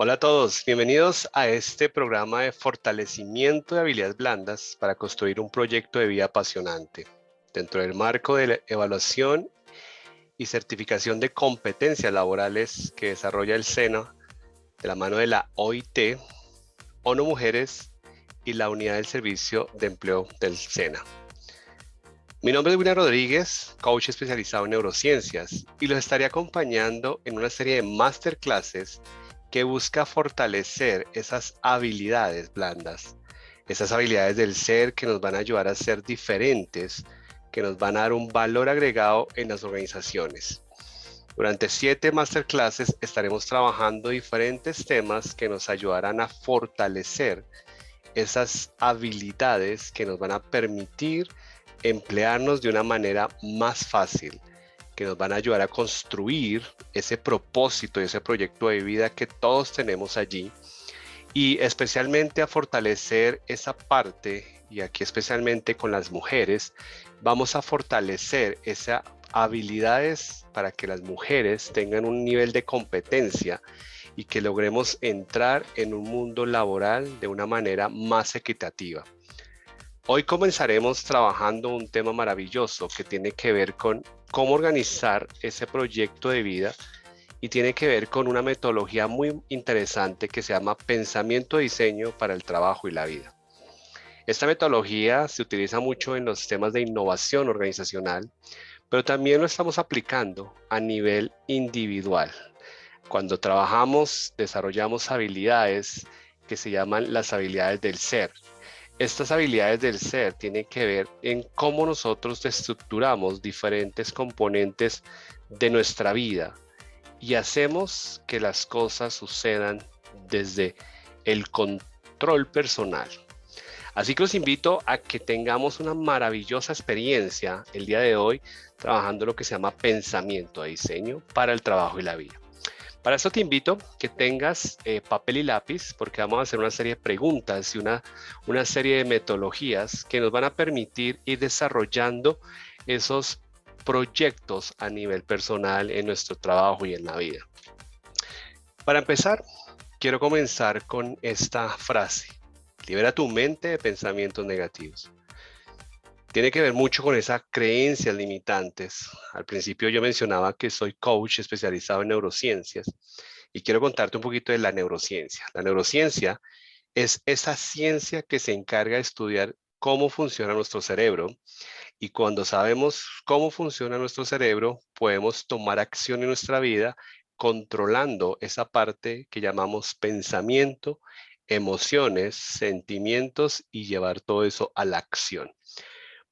Hola a todos, bienvenidos a este programa de fortalecimiento de habilidades blandas para construir un proyecto de vida apasionante. Dentro del marco de la evaluación y certificación de competencias laborales que desarrolla el SENA de la mano de la OIT, ONU Mujeres y la Unidad del Servicio de Empleo del SENA. Mi nombre es William Rodríguez, coach especializado en neurociencias, y los estaré acompañando en una serie de masterclasses que busca fortalecer esas habilidades blandas, esas habilidades del ser que nos van a ayudar a ser diferentes, que nos van a dar un valor agregado en las organizaciones. Durante 7 masterclasses estaremos trabajando diferentes temas que nos ayudarán a fortalecer esas habilidades que nos van a permitir emplearnos de una manera más fácil, que nos van a ayudar a construir ese propósito y ese proyecto de vida que todos tenemos allí, y especialmente a fortalecer esa parte, y aquí especialmente con las mujeres, vamos a fortalecer esas habilidades para que las mujeres tengan un nivel de competencia y que logremos entrar en un mundo laboral de una manera más equitativa. Hoy comenzaremos trabajando un tema maravilloso que tiene que ver con cómo organizar ese proyecto de vida, y tiene que ver con una metodología muy interesante que se llama pensamiento de diseño para el trabajo y la vida. Esta metodología se utiliza mucho en los temas de innovación organizacional, pero también lo estamos aplicando a nivel individual. Cuando trabajamos, desarrollamos habilidades que se llaman las habilidades del ser. Estas habilidades del ser tienen que ver en cómo nosotros estructuramos diferentes componentes de nuestra vida y hacemos que las cosas sucedan desde el control personal. Así que los invito a que tengamos una maravillosa experiencia el día de hoy trabajando lo que se llama pensamiento de diseño para el trabajo y la vida. Para eso te invito que tengas papel y lápiz, porque vamos a hacer una serie de preguntas y una serie de metodologías que nos van a permitir ir desarrollando esos proyectos a nivel personal en nuestro trabajo y en la vida. Para empezar, quiero comenzar con esta frase: libera tu mente de pensamientos negativos. Tiene que ver mucho con esas creencias limitantes. Al principio yo mencionaba que soy coach especializado en neurociencias y quiero contarte un poquito de la neurociencia. La neurociencia es esa ciencia que se encarga de estudiar cómo funciona nuestro cerebro, y cuando sabemos cómo funciona nuestro cerebro podemos tomar acción en nuestra vida controlando esa parte que llamamos pensamiento, emociones, sentimientos, y llevar todo eso a la acción.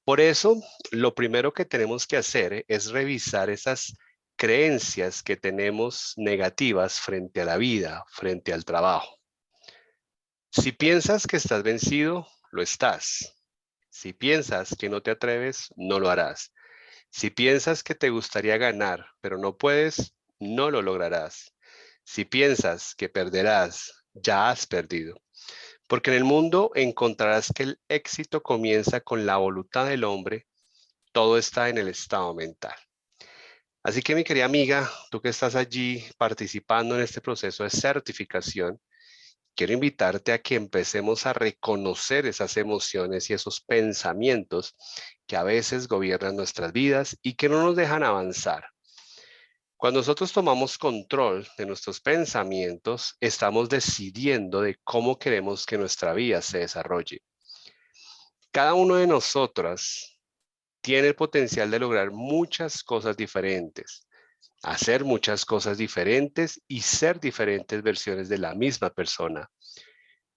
Por eso, lo primero que tenemos que hacer es revisar esas creencias que tenemos negativas frente a la vida, frente al trabajo. Si piensas que estás vencido, lo estás. Si piensas que no te atreves, no lo harás. Si piensas que te gustaría ganar, pero no puedes, no lo lograrás. Si piensas que perderás, ya has perdido. Porque en el mundo encontrarás que el éxito comienza con la voluntad del hombre. Todo está en el estado mental. Así que, mi querida amiga, tú que estás allí participando en este proceso de certificación, quiero invitarte a que empecemos a reconocer esas emociones y esos pensamientos que a veces gobiernan nuestras vidas y que no nos dejan avanzar. Cuando nosotros tomamos control de nuestros pensamientos, estamos decidiendo de cómo queremos que nuestra vida se desarrolle. Cada uno de nosotras tiene el potencial de lograr muchas cosas diferentes, hacer muchas cosas diferentes y ser diferentes versiones de la misma persona.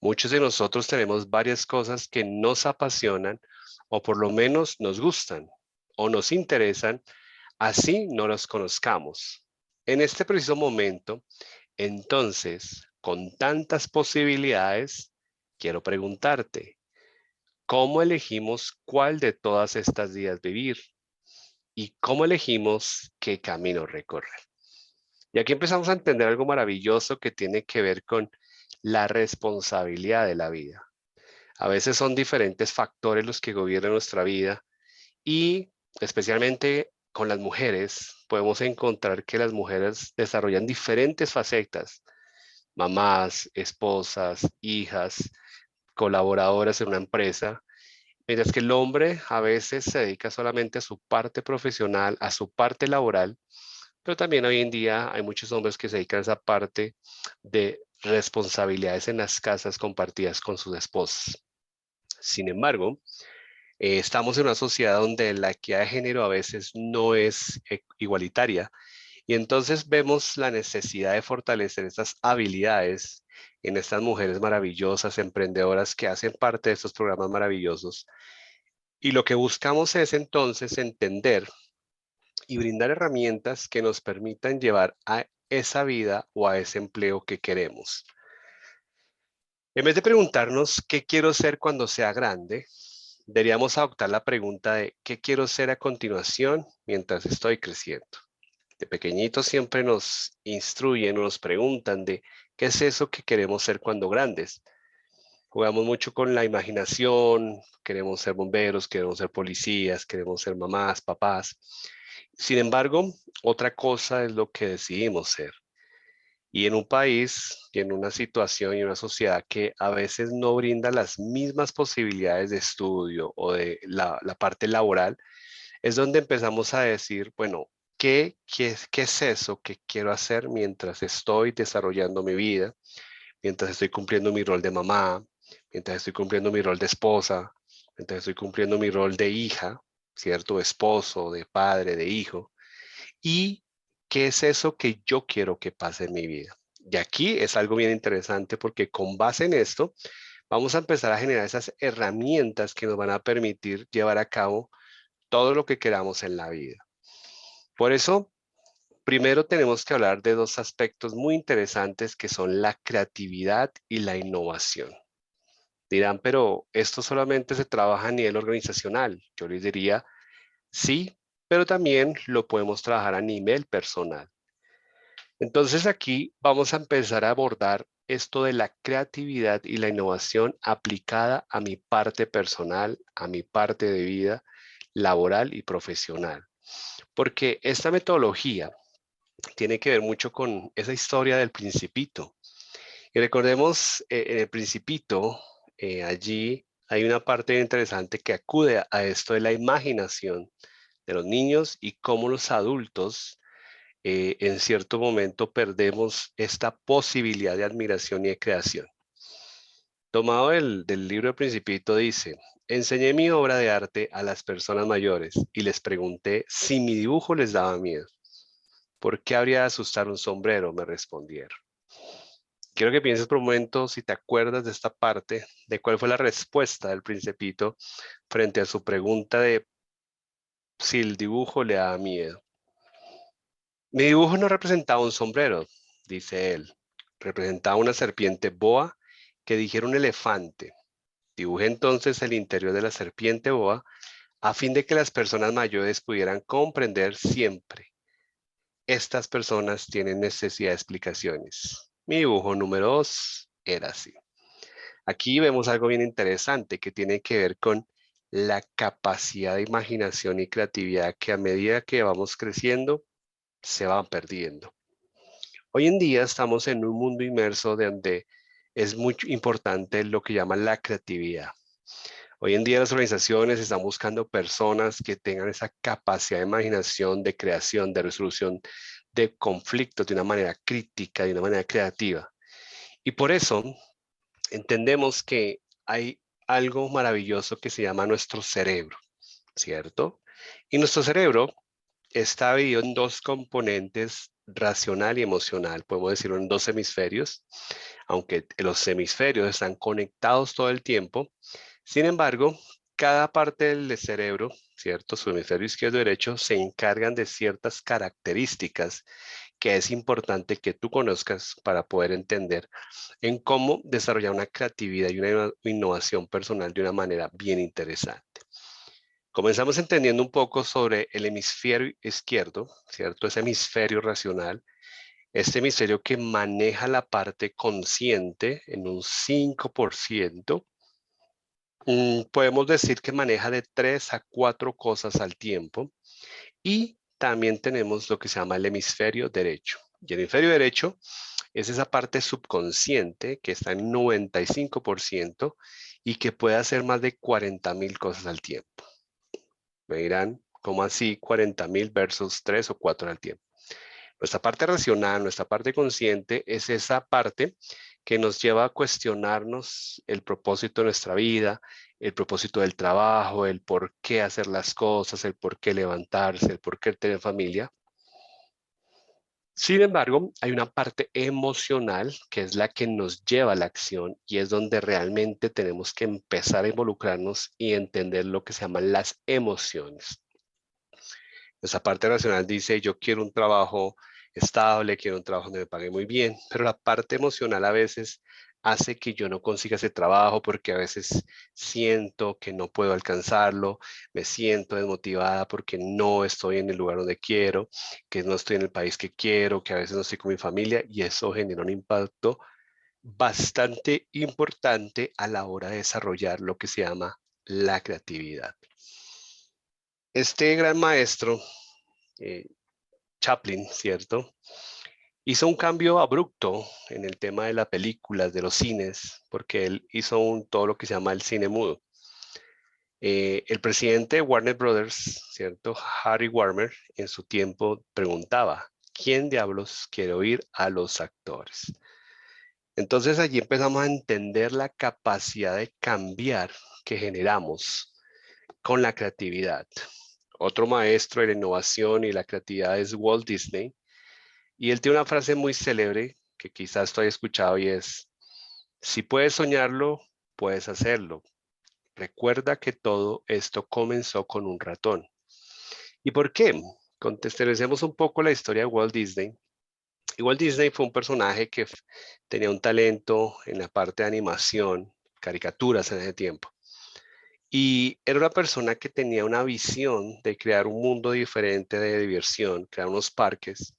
Muchos de nosotros tenemos varias cosas que nos apasionan, o por lo menos nos gustan o nos interesan, así no los conozcamos. En este preciso momento, entonces, con tantas posibilidades, quiero preguntarte: ¿cómo elegimos cuál de todas estas vías vivir? ¿Y cómo elegimos qué camino recorrer? Y aquí empezamos a entender algo maravilloso que tiene que ver con la responsabilidad de la vida. A veces son diferentes factores los que gobiernan nuestra vida, y especialmente con las mujeres podemos encontrar que las mujeres desarrollan diferentes facetas. mamás, esposas, hijas, colaboradoras en una empresa, mientras que el hombre a veces se dedica solamente a su parte profesional, a su parte laboral, pero también hoy en día hay muchos hombres que se dedican a esa parte de responsabilidades en las casas compartidas con sus esposas. Sin embargo, estamos en una sociedad donde la equidad de género a veces no es igualitaria y entonces vemos la necesidad de fortalecer estas habilidades en estas mujeres maravillosas, emprendedoras que hacen parte de estos programas maravillosos. Y lo que buscamos es entonces entender y brindar herramientas que nos permitan llevar a esa vida o a ese empleo que queremos. En vez de preguntarnos qué quiero ser cuando sea grande, deberíamos adoptar la pregunta de qué quiero ser a continuación mientras estoy creciendo. De pequeñitos siempre nos instruyen o nos preguntan de qué es eso que queremos ser cuando grandes. Jugamos mucho con la imaginación, queremos ser bomberos, queremos ser policías, queremos ser mamás, papás. Sin embargo, otra cosa es lo que decidimos ser. Y en un país y en una situación y una sociedad que a veces no brinda las mismas posibilidades de estudio o de la parte laboral, es donde empezamos a decir, bueno, ¿qué es eso que quiero hacer mientras estoy desarrollando mi vida, mientras estoy cumpliendo mi rol de mamá, mientras estoy cumpliendo mi rol de esposa, mientras estoy cumpliendo mi rol de hija, ¿cierto? De esposo, de padre, de hijo. ¿Y qué es eso que yo quiero que pase en mi vida? Y aquí es algo bien interesante porque con base en esto vamos a empezar a generar esas herramientas que nos van a permitir llevar a cabo todo lo que queramos en la vida. Por eso, primero tenemos que hablar de dos aspectos muy interesantes que son la creatividad y la innovación. Dirán, pero esto solamente se trabaja a nivel organizacional. Yo les diría, sí, pero también lo podemos trabajar a nivel personal. Entonces aquí vamos a empezar a abordar esto de la creatividad y la innovación aplicada a mi parte personal, a mi parte de vida laboral y profesional. Porque esta metodología tiene que ver mucho con esa historia del Principito. Y recordemos, en el Principito, allí hay una parte interesante que acude a esto de la imaginación de los niños y cómo los adultos en cierto momento perdemos esta posibilidad de admiración y de creación. Tomado del libro El Principito dice, enseñé mi obra de arte a las personas mayores y les pregunté si mi dibujo les daba miedo. ¿Por qué habría de asustar un sombrero? Me respondieron. Quiero que pienses por un momento si te acuerdas de esta parte, de cuál fue la respuesta del Principito frente a su pregunta de si el dibujo le daba miedo. Mi dibujo no representaba un sombrero, dice él. Representaba una serpiente boa que dijera un elefante. Dibujé entonces el interior de la serpiente boa a fin de que las personas mayores pudieran comprender siempre. Estas personas tienen necesidad de explicaciones. Mi dibujo número 2 era así. Aquí vemos algo bien interesante que tiene que ver con la capacidad de imaginación y creatividad que a medida que vamos creciendo se van perdiendo. Hoy en día estamos en un mundo inmerso donde es muy importante lo que llaman la creatividad. Hoy en día las organizaciones están buscando personas que tengan esa capacidad de imaginación, de creación, de resolución de conflictos de una manera crítica, de una manera creativa. Y por eso entendemos que hay algo maravilloso que se llama nuestro cerebro, ¿cierto? Y nuestro cerebro está dividido en dos componentes, racional y emocional, podemos decirlo en dos hemisferios, aunque los hemisferios están conectados todo el tiempo. Sin embargo, cada parte del cerebro, ¿cierto? Su hemisferio izquierdo y derecho se encargan de ciertas características que es importante que tú conozcas para poder entender en cómo desarrollar una creatividad y una innovación personal de una manera bien interesante. Comenzamos entendiendo un poco sobre el hemisferio izquierdo, ¿cierto? Ese hemisferio racional, este hemisferio que maneja la parte consciente en un 5%. Podemos decir que maneja de 3 a 4 cosas al tiempo. Y también tenemos lo que se llama el hemisferio derecho. Y el hemisferio derecho Es esa parte subconsciente que está en 95% y que puede hacer más de 40.000 cosas al tiempo. Me dirán, ¿cómo así 40.000 versus 3 o 4 al tiempo? Nuestra parte racional, nuestra parte consciente es esa parte que nos lleva a cuestionarnos el propósito de nuestra vida, el propósito del trabajo, el por qué hacer las cosas, el por qué levantarse, el por qué tener familia. Sin embargo, hay una parte emocional que es la que nos lleva a la acción y es donde realmente tenemos que empezar a involucrarnos y entender lo que se llaman las emociones. Esa parte racional dice, yo quiero un trabajo estable, quiero un trabajo donde me pague muy bien, pero la parte emocional a veces hace que yo no consiga ese trabajo porque a veces siento que no puedo alcanzarlo, me siento desmotivada porque no estoy en el lugar donde quiero, que no estoy en el país que quiero, que a veces no estoy con mi familia y eso genera un impacto bastante importante a la hora de desarrollar lo que se llama la creatividad. Este gran maestro, eh, Chaplin, ¿cierto? Hizo un cambio abrupto en el tema de las películas, de los cines, porque él hizo todo lo que se llama el cine mudo. El presidente de Warner Brothers, ¿cierto? Harry Warner, en su tiempo preguntaba, ¿quién diablos quiere oír a los actores? Entonces allí empezamos a entender la capacidad de cambiar que generamos con la creatividad. Otro maestro de la innovación y la creatividad es Walt Disney. Y él tiene una frase muy célebre que quizás tú hayas escuchado y es, si puedes soñarlo, puedes hacerlo. Recuerda que todo esto comenzó con un ratón. ¿Y por qué? Contextualicemos un poco la historia de Walt Disney. Y Walt Disney fue un personaje que tenía un talento en la parte de animación, caricaturas en ese tiempo. Y era una persona que tenía una visión de crear un mundo diferente de diversión, crear unos parques,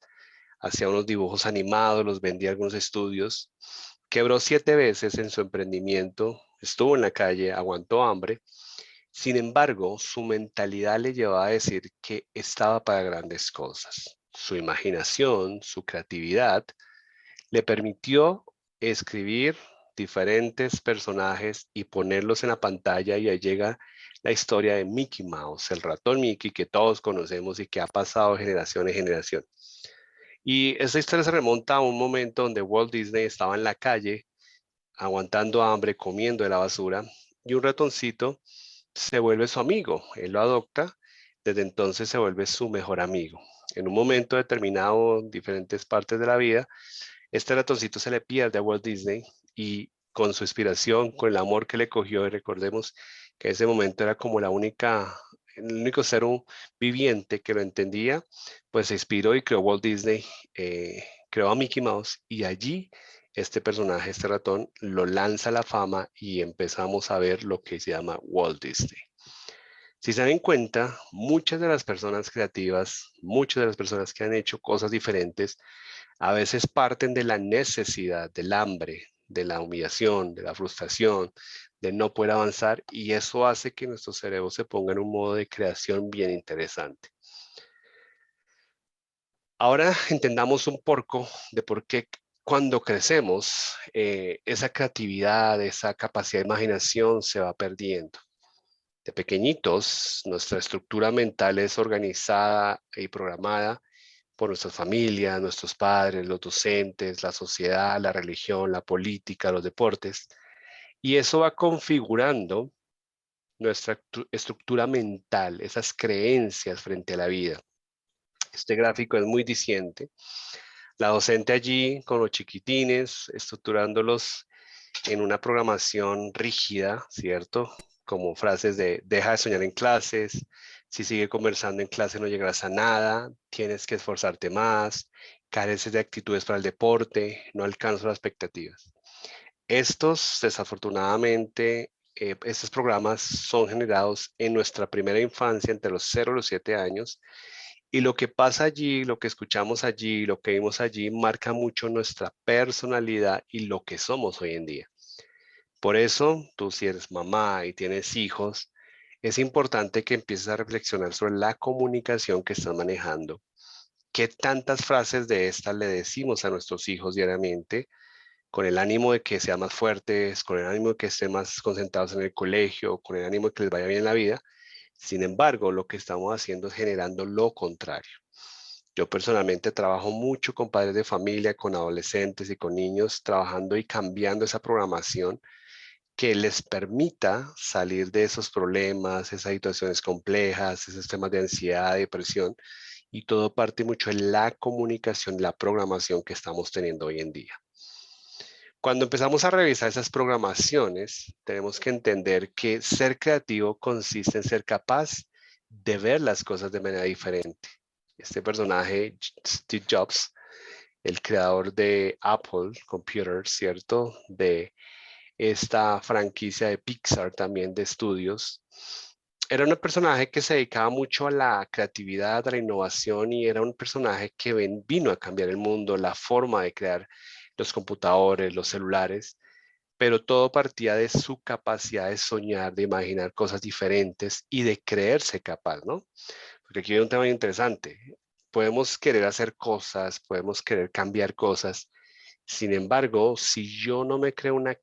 hacía unos dibujos animados, los vendía a algunos estudios, quebró 7 veces en su emprendimiento, estuvo en la calle, aguantó hambre. Sin embargo, su mentalidad le llevaba a decir que estaba para grandes cosas. Su imaginación, su creatividad, le permitió escribir diferentes personajes y ponerlos en la pantalla y ahí llega la historia de Mickey Mouse, el ratón Mickey que todos conocemos y que ha pasado generación en generación. Y esta historia se remonta a un momento donde Walt Disney estaba en la calle, aguantando hambre, comiendo de la basura, y un ratoncito se vuelve su amigo. Él lo adopta, desde entonces se vuelve su mejor amigo. En un momento determinado, en diferentes partes de la vida, este ratoncito se le pierde a Walt Disney y con su inspiración, con el amor que le cogió, y recordemos que en ese momento era como el único ser viviente que lo entendía, pues se inspiró y creó Walt Disney, creó a Mickey Mouse y allí este personaje, este ratón, lo lanza a la fama y empezamos a ver lo que se llama Walt Disney. Si se dan cuenta, muchas de las personas creativas, muchas de las personas que han hecho cosas diferentes, a veces parten de la necesidad, del hambre, de la humillación, de la frustración, de no poder avanzar y eso hace que nuestro cerebro se ponga en un modo de creación bien interesante. Ahora entendamos un poco de por qué cuando crecemos esa creatividad, esa capacidad de imaginación se va perdiendo. De pequeñitos, nuestra estructura mental es organizada y programada por nuestras familias, nuestros padres, los docentes, la sociedad, la religión, la política, los deportes. Y eso va configurando nuestra estructura mental, esas creencias frente a la vida. Este gráfico es muy diciente. La docente allí con los chiquitines, estructurándolos en una programación rígida, ¿cierto? Como frases de deja de soñar en clases, si sigue conversando en clase no llegarás a nada, tienes que esforzarte más, careces de actitudes para el deporte, no alcanzo las expectativas. Estos, desafortunadamente, estos programas son generados en nuestra primera infancia, entre los 0 y los 7 años, y lo que pasa allí, lo que escuchamos allí, lo que vimos allí, marca mucho nuestra personalidad y lo que somos hoy en día. Por eso, tú si eres mamá y tienes hijos, es importante que empieces a reflexionar sobre la comunicación que estás manejando, ¿Qué tantas frases de estas le decimos a nuestros hijos diariamente con el ánimo de que sean más fuertes, con el ánimo de que estén más concentrados en el colegio, con el ánimo de que les vaya bien en la vida? Sin embargo, lo que estamos haciendo es generando lo contrario. Yo personalmente trabajo mucho con padres de familia, con adolescentes y con niños, trabajando y cambiando esa programación que les permita salir de esos problemas, esas situaciones complejas, esos temas de ansiedad, depresión, y todo parte mucho de la comunicación, la programación que estamos teniendo hoy en día. Cuando empezamos a revisar esas programaciones, tenemos que entender que ser creativo consiste en ser capaz de ver las cosas de manera diferente. Este personaje, Steve Jobs, el creador de Apple Computers, ¿cierto? De esta franquicia de Pixar también de estudios. Era un personaje que se dedicaba mucho a la creatividad, a la innovación y era un personaje que vino a cambiar el mundo, la forma de crear los computadores, los celulares, pero todo partía de su capacidad de soñar, de imaginar cosas diferentes y de creerse capaz, ¿no? Porque aquí hay un tema interesante. Podemos querer hacer cosas, podemos querer cambiar cosas. Sin embargo, si yo no me creo una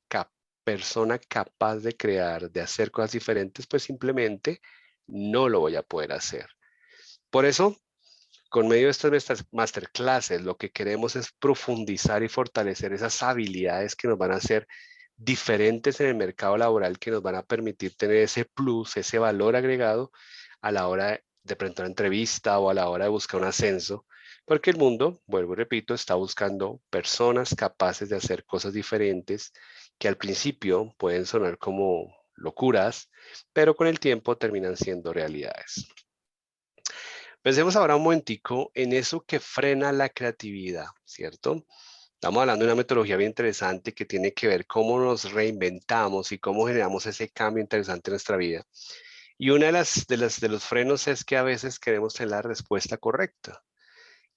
persona capaz de crear, de hacer cosas diferentes, pues simplemente no lo voy a poder hacer. Por eso, con medio de estas masterclasses, lo que queremos es profundizar y fortalecer esas habilidades que nos van a hacer diferentes en el mercado laboral, que nos van a permitir tener ese plus, ese valor agregado a la hora de presentar una entrevista o a la hora de buscar un ascenso, porque el mundo, vuelvo y repito, está buscando personas capaces de hacer cosas diferentes que al principio pueden sonar como locuras, pero con el tiempo terminan siendo realidades. Pensemos ahora un momentico en eso que frena la creatividad, ¿cierto? Estamos hablando de una metodología bien interesante que tiene que ver cómo nos reinventamos y cómo generamos ese cambio interesante en nuestra vida. Y una de los frenos es que a veces queremos tener la respuesta correcta.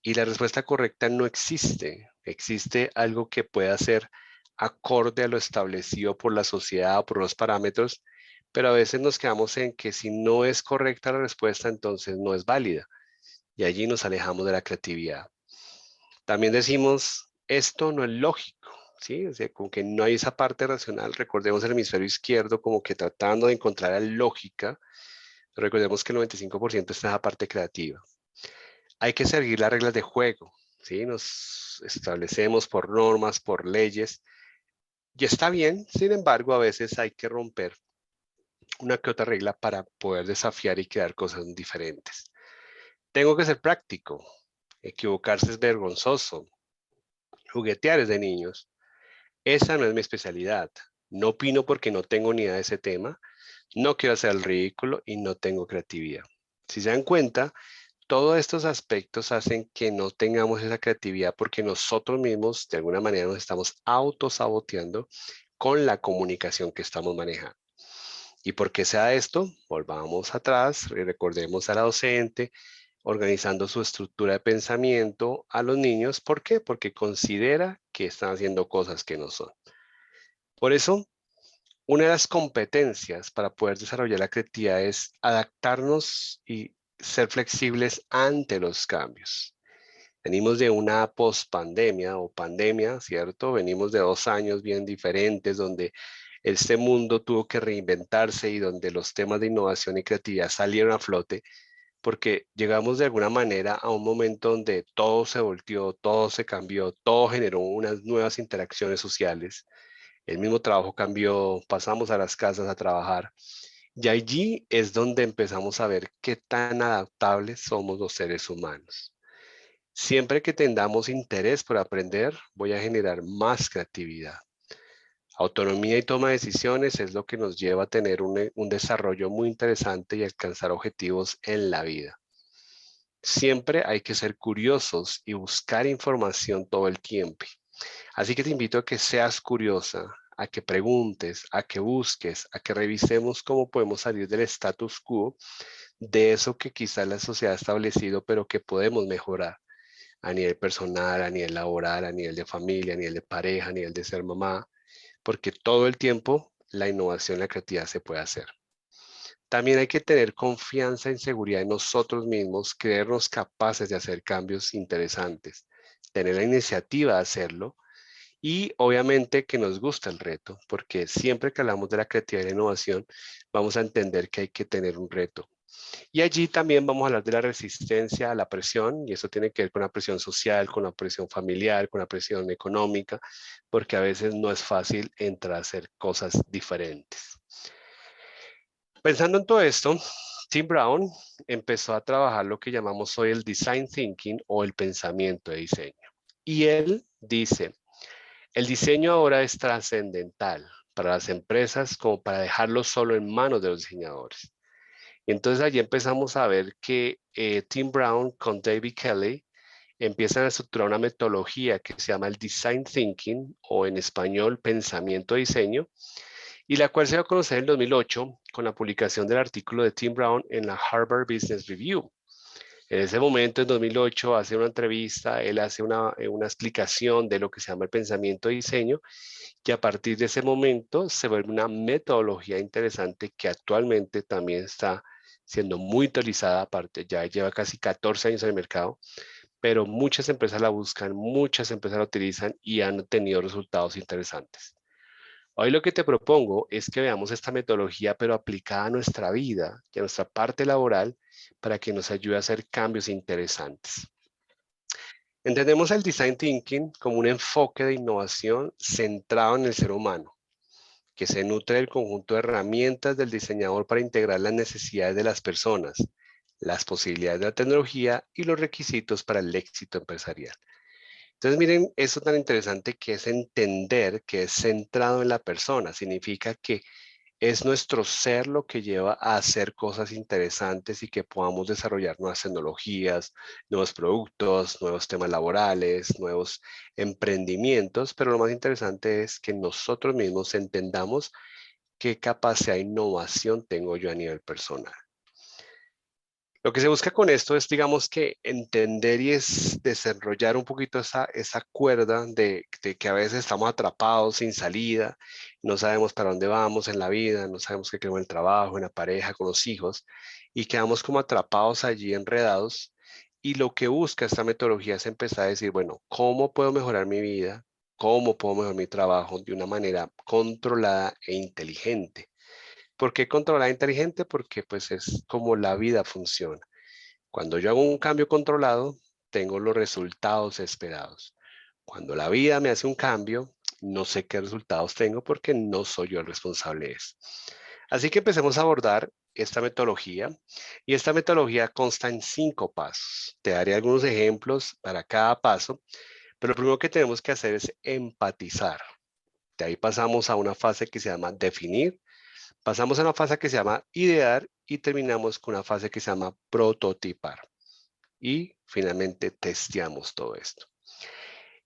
Y la respuesta correcta no existe. Existe algo que pueda ser acorde a lo establecido por la sociedad o por los parámetros, pero a veces nos quedamos en que si no es correcta la respuesta, entonces no es válida. Y allí nos alejamos de la creatividad. También decimos, esto no es lógico, ¿sí? O sea, como que no hay esa parte racional. Recordemos el hemisferio izquierdo como que tratando de encontrar la lógica. Recordemos que el 95% está en la parte creativa. Hay que seguir las reglas de juego, ¿sí? Nos establecemos por normas, por leyes, y está bien. Sin embargo, a veces hay que romper una que otra regla para poder desafiar y crear cosas diferentes. Tengo que ser práctico. Equivocarse es vergonzoso. Juguetear es de niños. Esa no es mi especialidad. No opino porque no tengo ni idea de ese tema. No quiero hacer el ridículo y no tengo creatividad. Si se dan cuenta, todos estos aspectos hacen que no tengamos esa creatividad porque nosotros mismos de alguna manera nos estamos autosaboteando con la comunicación que estamos manejando. ¿Y por qué sea esto? Volvamos atrás y recordemos a la docente organizando su estructura de pensamiento a los niños. ¿Por qué? Porque considera que están haciendo cosas que no son. Por eso, una de las competencias para poder desarrollar la creatividad es adaptarnos y ser flexibles ante los cambios. Venimos de una pospandemia o pandemia, ¿cierto? Venimos de 2 años bien diferentes donde este mundo tuvo que reinventarse y donde los temas de innovación y creatividad salieron a flote porque llegamos de alguna manera a un momento donde todo se volteó, todo se cambió, todo generó unas nuevas interacciones sociales. El mismo trabajo cambió, pasamos a las casas a trabajar. Y allí es donde empezamos a ver qué tan adaptables somos los seres humanos. Siempre que tengamos interés por aprender, voy a generar más creatividad. Autonomía y toma de decisiones es lo que nos lleva a tener un desarrollo muy interesante y alcanzar objetivos en la vida. Siempre hay que ser curiosos y buscar información todo el tiempo. Así que te invito a que seas curiosa, a que preguntes, a que busques, a que revisemos cómo podemos salir del status quo, de eso que quizás la sociedad ha establecido, pero que podemos mejorar a nivel personal, a nivel laboral, a nivel de familia, a nivel de pareja, a nivel de ser mamá, porque todo el tiempo la innovación, la creatividad se puede hacer. También hay que tener confianza y seguridad en nosotros mismos, creernos capaces de hacer cambios interesantes, tener la iniciativa de hacerlo y obviamente que nos gusta el reto, porque siempre que hablamos de la creatividad y la innovación, vamos a entender que hay que tener un reto. Y allí también vamos a hablar de la resistencia a la presión, y eso tiene que ver con la presión social, con la presión familiar, con la presión económica, porque a veces no es fácil entrar a hacer cosas diferentes. Pensando en todo esto, Tim Brown empezó a trabajar lo que llamamos hoy el design thinking o el pensamiento de diseño. Y él dice, el diseño ahora es trascendental para las empresas como para dejarlo solo en manos de los diseñadores. Y entonces allí empezamos a ver que Tim Brown con David Kelly empiezan a estructurar una metodología que se llama el design thinking o en español pensamiento de diseño y la cual se dio a conocer en 2008 con la publicación del artículo de Tim Brown en la Harvard Business Review. En ese momento, en 2008, hace una entrevista, él hace una explicación de lo que se llama el pensamiento de diseño, que a partir de ese momento se vuelve una metodología interesante que actualmente también está siendo muy utilizada, aparte ya lleva casi 14 años en el mercado, pero muchas empresas la buscan, muchas empresas la utilizan y han tenido resultados interesantes. Hoy lo que te propongo es que veamos esta metodología, pero aplicada a nuestra vida y a nuestra parte laboral para que nos ayude a hacer cambios interesantes. Entendemos el design thinking como un enfoque de innovación centrado en el ser humano, que se nutre del conjunto de herramientas del diseñador para integrar las necesidades de las personas, las posibilidades de la tecnología y los requisitos para el éxito empresarial. Entonces, miren, eso tan interesante que es entender que es centrado en la persona. Significa que es nuestro ser lo que lleva a hacer cosas interesantes y que podamos desarrollar nuevas tecnologías, nuevos productos, nuevos temas laborales, nuevos emprendimientos. Pero lo más interesante es que nosotros mismos entendamos qué capacidad de innovación tengo yo a nivel personal. Lo que se busca con esto es, digamos, que entender y es desarrollar un poquito esa cuerda de que a veces estamos atrapados sin salida, no sabemos para dónde vamos en la vida, no sabemos qué queremos en el trabajo, en la pareja, con los hijos, y quedamos como atrapados allí, enredados. Y lo que busca esta metodología es empezar a decir, bueno, ¿cómo puedo mejorar mi vida? ¿Cómo puedo mejorar mi trabajo de una manera controlada e inteligente? ¿Por qué controlada e inteligente? Porque pues es como la vida funciona. Cuando yo hago un cambio controlado, tengo los resultados esperados. Cuando la vida me hace un cambio, no sé qué resultados tengo porque no soy yo el responsable de eso. Así que empecemos a abordar esta metodología y esta metodología consta en 5 pasos. Te daré algunos ejemplos para cada paso, pero lo primero que tenemos que hacer es empatizar. De ahí pasamos a una fase que se llama definir, pasamos a una fase que se llama idear y terminamos con una fase que se llama prototipar. Y finalmente testeamos todo esto.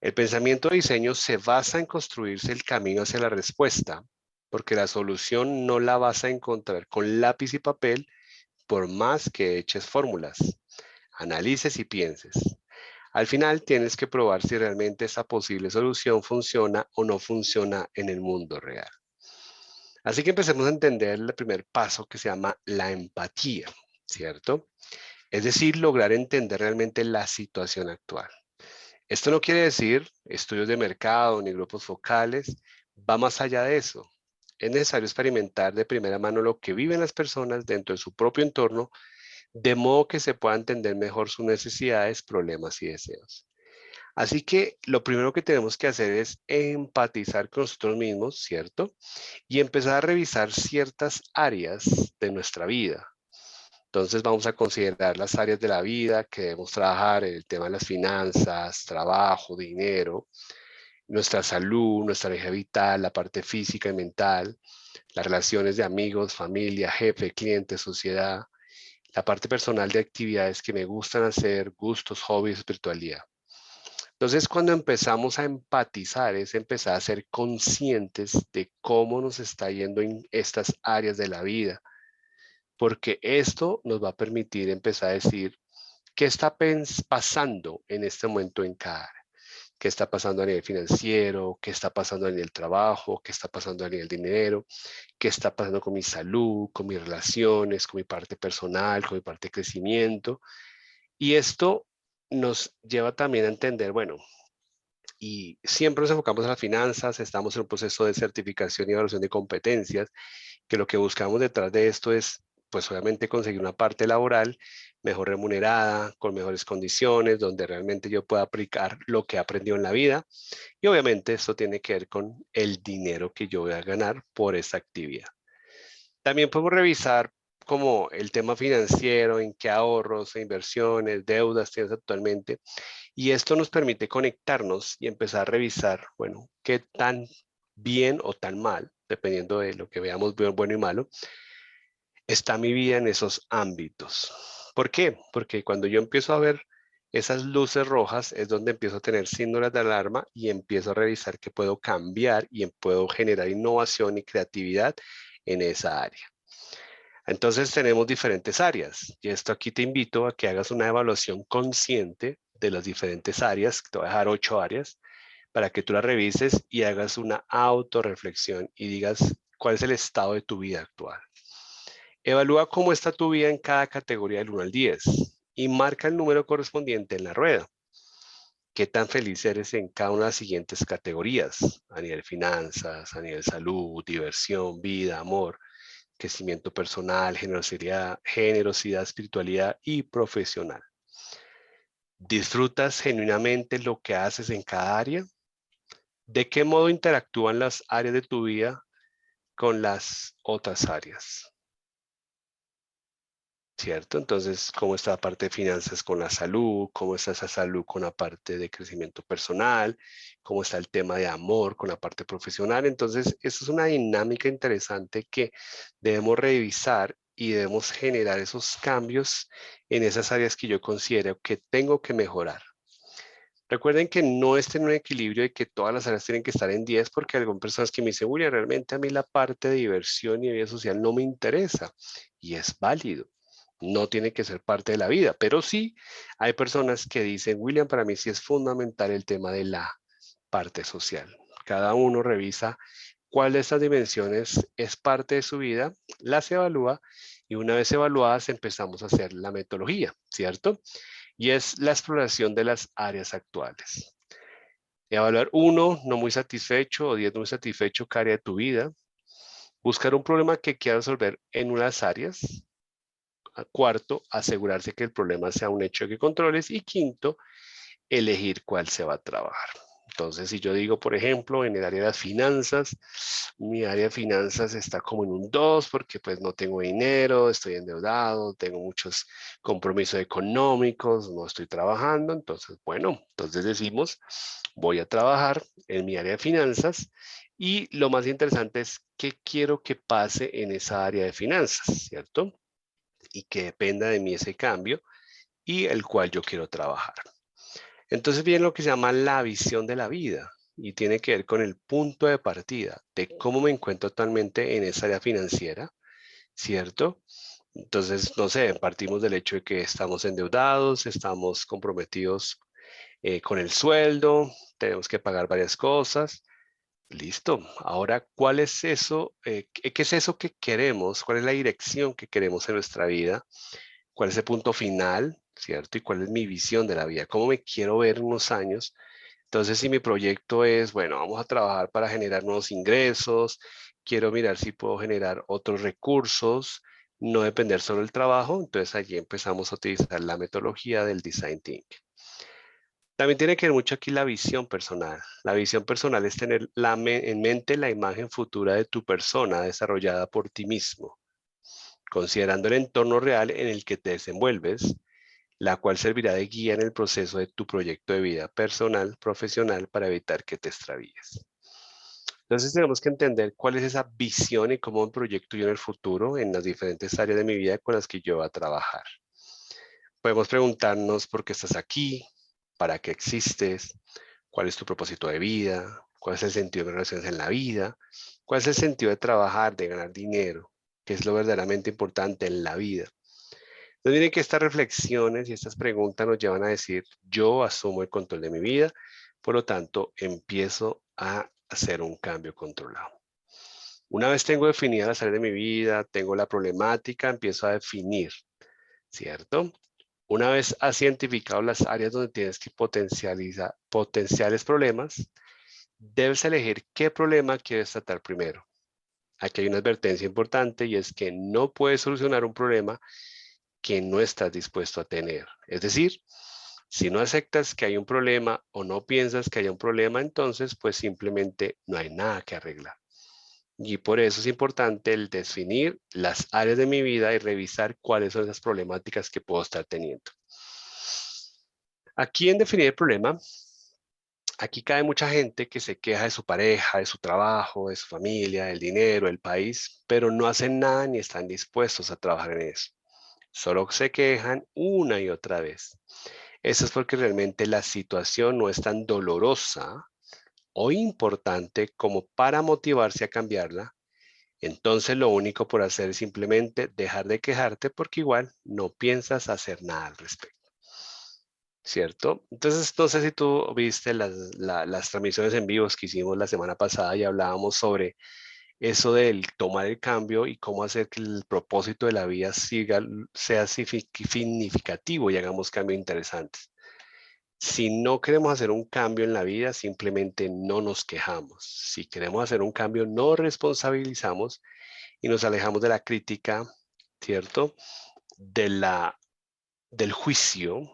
El pensamiento de diseño se basa en construirse el camino hacia la respuesta, porque la solución no la vas a encontrar con lápiz y papel por más que eches fórmulas, analices y pienses. Al final tienes que probar si realmente esa posible solución funciona o no funciona en el mundo real. Así que empecemos a entender el primer paso que se llama la empatía, ¿cierto? Es decir, lograr entender realmente la situación actual. Esto no quiere decir estudios de mercado ni grupos focales, va más allá de eso. Es necesario experimentar de primera mano lo que viven las personas dentro de su propio entorno, de modo que se pueda entender mejor sus necesidades, problemas y deseos. Así que lo primero que tenemos que hacer es empatizar con nosotros mismos, ¿cierto? Y empezar a revisar ciertas áreas de nuestra vida. Entonces vamos a considerar las áreas de la vida que debemos trabajar, el tema de las finanzas, trabajo, dinero, nuestra salud, nuestra energía vital, la parte física y mental, las relaciones de amigos, familia, jefe, cliente, sociedad, la parte personal de actividades que me gustan hacer, gustos, hobbies, espiritualidad. Entonces, cuando empezamos a empatizar, es empezar a ser conscientes de cómo nos está yendo en estas áreas de la vida, porque esto nos va a permitir empezar a decir qué está pasando en este momento en cada área. qué está pasando a nivel financiero, qué está pasando a nivel trabajo, qué está pasando a nivel dinero, qué está pasando con mi salud, con mis relaciones, con mi parte personal, con mi parte de crecimiento. Y esto nos lleva también a entender, bueno, y siempre nos enfocamos en las finanzas, estamos en un proceso de certificación y evaluación de competencias, que lo que buscamos detrás de esto es, pues obviamente conseguir una parte laboral mejor remunerada, con mejores condiciones, donde realmente yo pueda aplicar lo que he aprendido en la vida. Y obviamente esto tiene que ver con el dinero que yo voy a ganar por esta actividad. También podemos revisar como el tema financiero, en qué ahorros, e inversiones, deudas tienes actualmente. Y esto nos permite conectarnos y empezar a revisar, bueno, qué tan bien o tan mal, dependiendo de lo que veamos bueno y malo, está mi vida en esos ámbitos. ¿Por qué? Porque cuando yo empiezo a ver esas luces rojas es donde empiezo a tener síndromes de alarma y empiezo a revisar que puedo cambiar y puedo generar innovación y creatividad en esa área. Entonces tenemos diferentes áreas y esto aquí te invito a que hagas una evaluación consciente de las diferentes áreas. Te voy a dejar 8 áreas para que tú las revises y hagas una autorreflexión y digas cuál es el estado de tu vida actual. Evalúa cómo está tu vida en cada categoría del 1 al 10 y marca el número correspondiente en la rueda. ¿Qué tan feliz eres en cada una de las siguientes categorías? A nivel finanzas, a nivel salud, diversión, vida, amor, crecimiento personal, generosidad, espiritualidad y profesional. ¿Disfrutas genuinamente lo que haces en cada área? ¿De qué modo interactúan las áreas de tu vida con las otras áreas? ¿Cierto? Entonces, ¿cómo está la parte de finanzas con la salud? ¿Cómo está esa salud con la parte de crecimiento personal? ¿Cómo está el tema de amor con la parte profesional? Entonces, eso es una dinámica interesante que debemos revisar y debemos generar esos cambios en esas áreas que yo considero que tengo que mejorar. Recuerden que no estén en un equilibrio y que todas las áreas tienen que estar en 10 porque hay algunas personas que me dicen, William, realmente a mí la parte de diversión y vida social no me interesa. Y es válido. No tiene que ser parte de la vida, pero sí hay personas que dicen, William, para mí sí es fundamental el tema de la parte social. Cada uno revisa cuál de estas dimensiones es parte de su vida, las evalúa y una vez evaluadas empezamos a hacer la metodología, ¿cierto? Y es la exploración de las áreas actuales. Evaluar 1, no muy satisfecho, o 10, no muy satisfecho, cada área de tu vida. Buscar un problema que quieras resolver en unas áreas. Cuarto, asegurarse que el problema sea un hecho que controles. Y quinto, elegir cuál se va a trabajar. Entonces, si yo digo, por ejemplo, en el área de las finanzas, mi área de finanzas está como en un 2 porque pues no tengo dinero, estoy endeudado, tengo muchos compromisos económicos, no estoy trabajando. Entonces, bueno, entonces decimos, voy a trabajar en mi área de finanzas y lo más interesante es qué quiero que pase en esa área de finanzas, ¿cierto? Y que dependa de mí ese cambio y el cual yo quiero trabajar. Entonces viene lo que se llama la visión de la vida y tiene que ver con el punto de partida de cómo me encuentro actualmente en esa área financiera, ¿cierto? Entonces, no sé, partimos del hecho de que estamos endeudados, estamos comprometidos con el sueldo, tenemos que pagar varias cosas. Listo. Ahora, ¿cuál es eso? ¿Qué es eso que queremos? ¿Cuál es la dirección que queremos en nuestra vida? ¿Cuál es el punto final? ¿Cierto? ¿Y cuál es mi visión de la vida? ¿Cómo me quiero ver en unos años? Entonces, si mi proyecto es, bueno, vamos a trabajar para generar nuevos ingresos, quiero mirar si puedo generar otros recursos, no depender solo del trabajo, entonces allí empezamos a utilizar la metodología del Design Thinking. También tiene que ver mucho aquí la visión personal. La visión personal es tener en mente la imagen futura de tu persona desarrollada por ti mismo, considerando el entorno real en el que te desenvuelves, la cual servirá de guía en el proceso de tu proyecto de vida personal, profesional, para evitar que te extravíes. Entonces tenemos que entender cuál es esa visión y cómo me proyecto yo en el futuro en las diferentes áreas de mi vida con las que yo voy a trabajar. Podemos preguntarnos por qué estás aquí, para qué existes, cuál es tu propósito de vida, cuál es el sentido de mis relaciones en la vida, cuál es el sentido de trabajar, de ganar dinero, qué es lo verdaderamente importante en la vida. Entonces miren que estas reflexiones y estas preguntas nos llevan a decir, yo asumo el control de mi vida Por lo tanto, empiezo a hacer un cambio controlado. Una vez tengo definidas las áreas de mi vida, tengo la problemática, empiezo a definir, ¿cierto? Una vez has identificado las áreas donde tienes que potencializar potenciales problemas, debes elegir qué problema quieres tratar primero. Aquí hay una advertencia importante y es que no puedes solucionar un problema que no estás dispuesto a tener. Es decir, si no aceptas que hay un problema o no piensas que haya un problema, entonces pues simplemente no hay nada que arreglar. Y por eso es importante el definir las áreas de mi vida y revisar cuáles son esas problemáticas que puedo estar teniendo. Aquí en definir el problema, aquí cae mucha gente que se queja de su pareja, de su trabajo, de su familia, del dinero, del país, pero no hacen nada ni están dispuestos a trabajar en eso. Solo se quejan una y otra vez. Eso es porque realmente la situación no es tan dolorosa o importante como para motivarse a cambiarla. Entonces lo único por hacer es simplemente dejar de quejarte porque igual no piensas hacer nada al respecto. ¿Cierto? Entonces, no sé si tú viste las transmisiones en vivos que hicimos la semana pasada y hablábamos sobre eso del tomar el cambio y cómo hacer que el propósito de la vida sea significativo y hagamos cambios interesantes. Si no queremos hacer un cambio en la vida, simplemente no nos quejamos. Si queremos hacer un cambio, nos responsabilizamos y nos alejamos de la crítica, ¿cierto? De del juicio,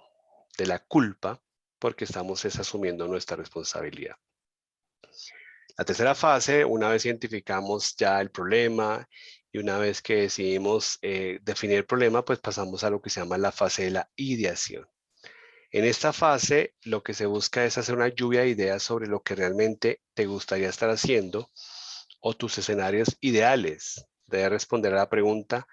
de la culpa, porque estamos asumiendo nuestra responsabilidad. La tercera fase, una vez identificamos ya el problema y una vez que decidimos definir el problema, pues pasamos a lo que se llama la fase de la ideación. En esta fase, lo que se busca es hacer una lluvia de ideas sobre lo que realmente te gustaría estar haciendo o tus escenarios ideales. Debes responder a la pregunta,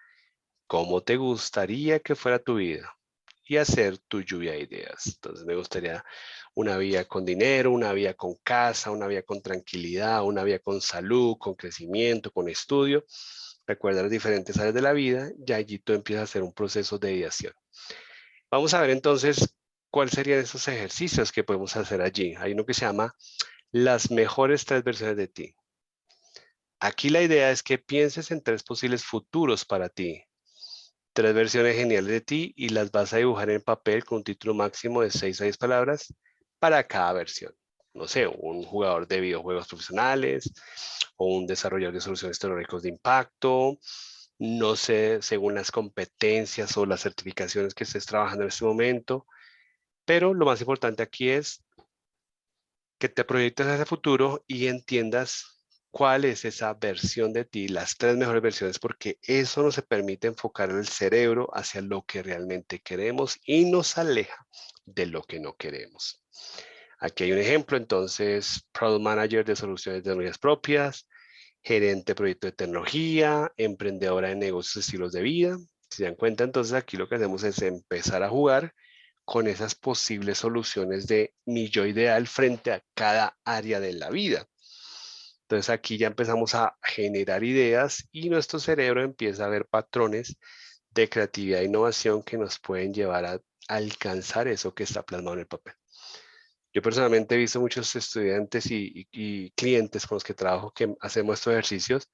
¿cómo te gustaría que fuera tu vida? Y hacer tu lluvia de ideas. Entonces me gustaría una vida con dinero, una vida con casa, una vida con tranquilidad, una vida con salud, con crecimiento, con estudio. Recuerda las diferentes áreas de la vida y allí tú empiezas a hacer un proceso de ideación. Vamos a ver entonces cuáles serían esos ejercicios que podemos hacer allí. Hay uno que se llama las mejores 3 versiones de ti. Aquí la idea es que pienses en 3 posibles futuros para ti. 3 versiones geniales de ti y las vas a dibujar en papel con un título máximo de 6 a 10 palabras para cada versión. No sé, un jugador de videojuegos profesionales o un desarrollador de soluciones tecnológicas de impacto. No sé, según las competencias o las certificaciones que estés trabajando en este momento. Pero lo más importante aquí es que te proyectes hacia el futuro y entiendas cuál es esa versión de ti, las 3 mejores versiones, porque eso nos permite enfocar el cerebro hacia lo que realmente queremos y nos aleja de lo que no queremos. Aquí hay un ejemplo, entonces, Product Manager de soluciones de tecnologías propias, gerente de proyecto de tecnología, emprendedora de negocios, estilos de vida. Si se dan cuenta, entonces aquí lo que hacemos es empezar a jugar con esas posibles soluciones de mi yo ideal frente a cada área de la vida. Entonces aquí ya empezamos a generar ideas y nuestro cerebro empieza a ver patrones de creatividad e innovación que nos pueden llevar a alcanzar eso que está plasmado en el papel. Yo personalmente he visto muchos estudiantes y clientes con los que trabajo que hacemos estos ejercicios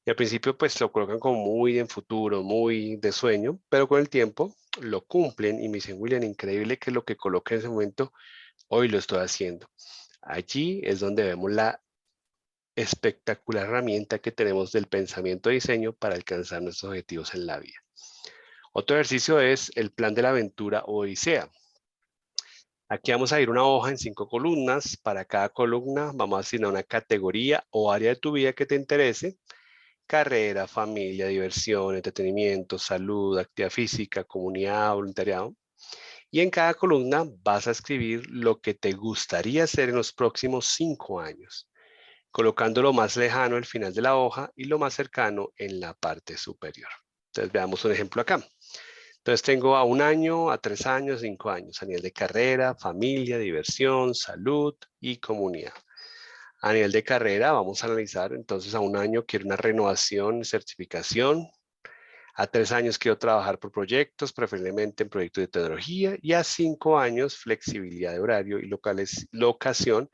y al principio pues lo colocan como muy en futuro, muy de sueño, pero con el tiempo lo cumplen y me dicen, William, increíble que lo que coloqué en ese momento, hoy lo estoy haciendo. Allí es donde vemos la espectacular herramienta que tenemos del pensamiento de diseño para alcanzar nuestros objetivos en la vida. Otro ejercicio es el plan de la aventura o odisea. Aquí vamos a ir una hoja en 5 columnas. Para cada columna vamos a asignar una categoría o área de tu vida que te interese. Carrera, familia, diversión, entretenimiento, salud, actividad física, comunidad, voluntariado. Y en cada columna vas a escribir lo que te gustaría hacer en los próximos 5 años, colocando lo más lejano al final de la hoja y lo más cercano en la parte superior. Entonces veamos un ejemplo acá. Entonces tengo a 1 año, a 3 años, 5 años, a nivel de carrera, familia, diversión, salud y comunidad. A nivel de carrera vamos a analizar, entonces a 1 año quiero una renovación, certificación. A 3 años quiero trabajar por proyectos, preferiblemente en proyectos de tecnología. Y a 5 años, flexibilidad de horario y locación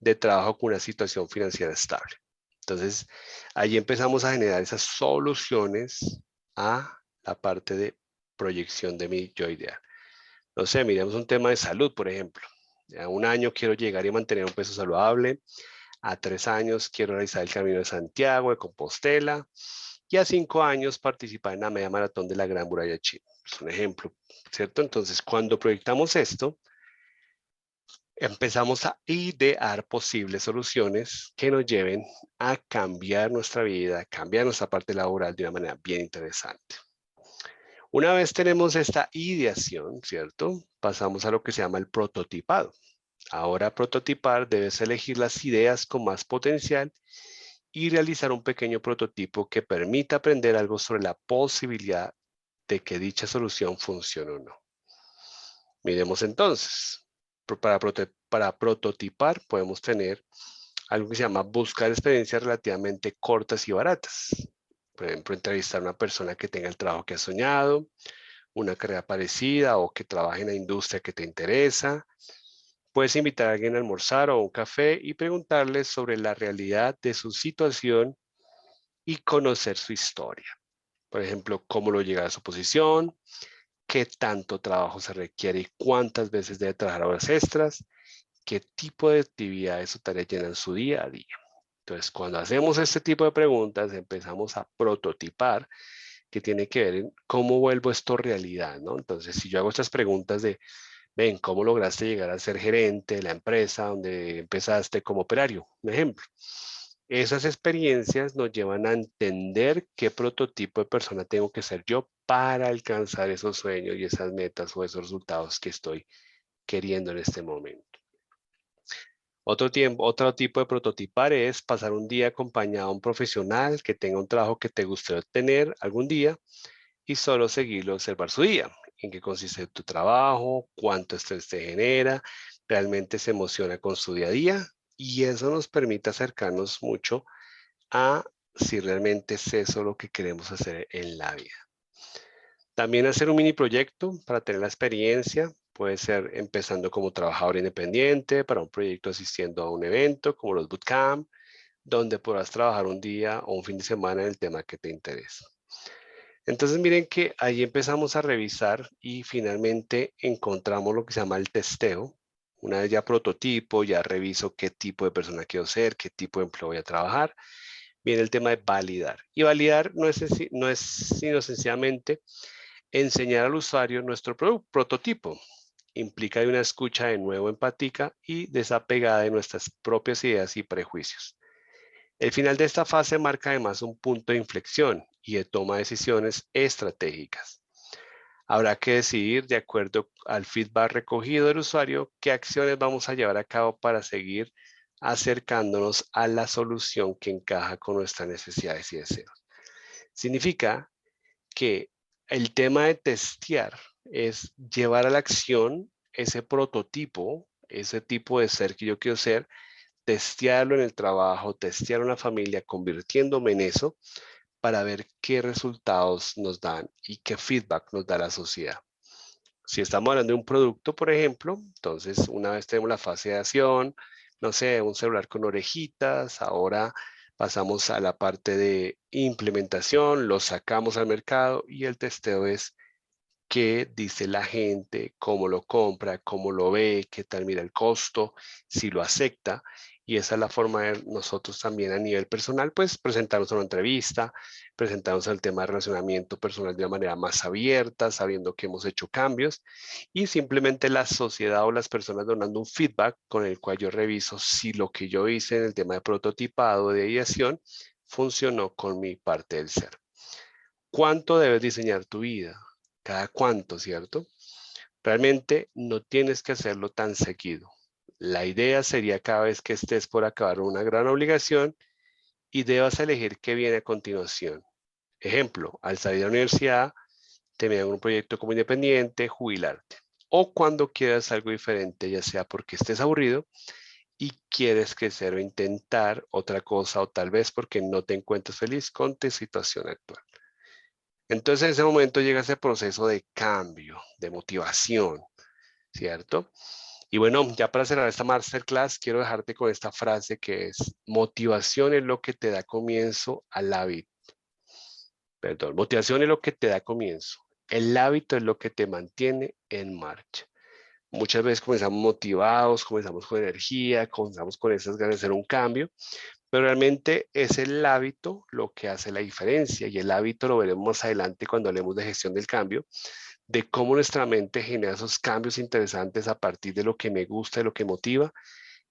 de trabajo con una situación financiera estable. Entonces, ahí empezamos a generar esas soluciones a la parte de proyección de mi yo ideal. No sé, miremos un tema de salud, por ejemplo. A 1 año quiero llegar y mantener un peso saludable. A 3 años quiero realizar el Camino de Santiago, de Compostela. Y a 5 años participar en la media maratón de la Gran Muralla China. Es un ejemplo, ¿cierto? Entonces, cuando proyectamos esto, empezamos a idear posibles soluciones que nos lleven a cambiar nuestra vida, a cambiar nuestra parte laboral de una manera bien interesante. Una vez tenemos esta ideación, ¿cierto? Pasamos a lo que se llama el prototipado. Ahora prototipar debes elegir las ideas con más potencial y realizar un pequeño prototipo que permita aprender algo sobre la posibilidad de que dicha solución funcione o no. Miremos entonces. Para prototipar podemos tener algo que se llama buscar experiencias relativamente cortas y baratas. Por ejemplo, entrevistar a una persona que tenga el trabajo que has soñado, una carrera parecida o que trabaje en la industria que te interesa. Puedes invitar a alguien a almorzar o a un café y preguntarle sobre la realidad de su situación y conocer su historia. Por ejemplo, cómo lo llega a su posición, qué tanto trabajo se requiere y cuántas veces debe trabajar horas extras, qué tipo de actividades o tareas llenan su día a día. Entonces, cuando hacemos este tipo de preguntas, empezamos a prototipar, que tiene que ver en cómo vuelvo esto realidad, ¿no? Entonces, si yo hago estas preguntas de, ven, ¿cómo lograste llegar a ser gerente de la empresa donde empezaste como operario? Un ejemplo. Esas experiencias nos llevan a entender qué prototipo de persona tengo que ser yo para alcanzar esos sueños y esas metas o esos resultados que estoy queriendo en este momento. Otro tipo de prototipar es pasar un día acompañado a un profesional que tenga un trabajo que te gustaría tener algún día y solo seguirlo, observar su día, en qué consiste tu trabajo, cuánto estrés te genera, realmente se emociona con su día a día y eso nos permite acercarnos mucho a si realmente es eso lo que queremos hacer en la vida. También hacer un mini proyecto para tener la experiencia. Puede ser empezando como trabajador independiente para un proyecto asistiendo a un evento como los bootcamp, donde podrás trabajar un día o un fin de semana en el tema que te interesa. Entonces miren que ahí empezamos a revisar y finalmente encontramos lo que se llama el testeo. Una vez ya prototipo, ya reviso qué tipo de persona quiero ser, qué tipo de empleo voy a trabajar. Viene el tema de validar. Y validar no es sino sencillamente enseñar al usuario nuestro prototipo. Implica de una escucha de nuevo empática y desapegada de nuestras propias ideas y prejuicios. El final de esta fase marca además un punto de inflexión y de toma de decisiones estratégicas. Habrá que decidir, de acuerdo al feedback recogido del usuario, qué acciones vamos a llevar a cabo para seguir acercándonos a la solución que encaja con nuestras necesidades y deseos. Significa que el tema de testear es llevar a la acción ese prototipo, ese tipo de ser que yo quiero ser, testearlo en el trabajo, testearlo en la familia, convirtiéndome en eso para ver qué resultados nos dan y qué feedback nos da la sociedad. Si estamos hablando de un producto, por ejemplo, entonces una vez tenemos la fase de acción, no sé, un celular con orejitas, ahora pasamos a la parte de implementación, lo sacamos al mercado y el testeo es qué dice la gente, cómo lo compra, cómo lo ve, qué tal mira el costo, si lo acepta. Y esa es la forma de nosotros también a nivel personal, pues presentarnos a una entrevista, presentarnos al tema de relacionamiento personal de una manera más abierta, sabiendo que hemos hecho cambios y simplemente la sociedad o las personas donando un feedback con el cual yo reviso si lo que yo hice en el tema de prototipado, de ideación, funcionó con mi parte del ser. ¿Cuánto debes diseñar tu vida? Cada cuánto, ¿cierto? Realmente no tienes que hacerlo tan seguido. La idea sería cada vez que estés por acabar una gran obligación y debas elegir qué viene a continuación. Ejemplo, al salir de la universidad, terminar un proyecto como independiente, jubilarte. O cuando quieras algo diferente, ya sea porque estés aburrido y quieres crecer o intentar otra cosa o tal vez porque no te encuentras feliz con tu situación actual. Entonces en ese momento llega ese proceso de cambio, de motivación, ¿cierto? Y bueno, ya para cerrar esta masterclass, quiero dejarte con esta frase que es: motivación es lo que te da comienzo al hábito. Perdón, motivación es lo que te da comienzo. El hábito es lo que te mantiene en marcha. Muchas veces comenzamos motivados, comenzamos con energía, comenzamos con esas ganas de hacer un cambio, pero realmente es el hábito lo que hace la diferencia, y el hábito lo veremos más adelante cuando hablemos de gestión del cambio, de cómo nuestra mente genera esos cambios interesantes a partir de lo que me gusta, de lo que motiva,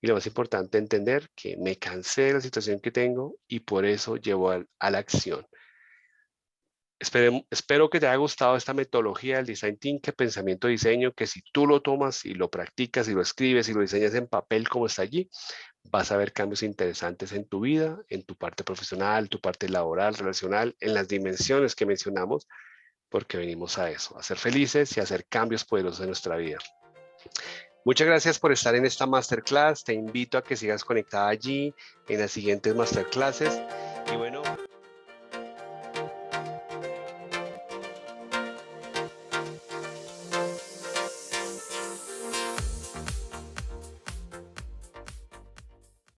y lo más importante, entender que me cansé de la situación que tengo y por eso llevo a la acción. Espero que te haya gustado esta metodología del Design Thinking, pensamiento diseño, que si tú lo tomas y lo practicas y lo escribes y lo diseñas en papel como está allí, vas a ver cambios interesantes en tu vida, en tu parte profesional, tu parte laboral, relacional, en las dimensiones que mencionamos, porque venimos a eso, a ser felices y a hacer cambios poderosos en nuestra vida. Muchas gracias por estar en esta masterclass. Te invito a que sigas conectada allí en las siguientes masterclasses.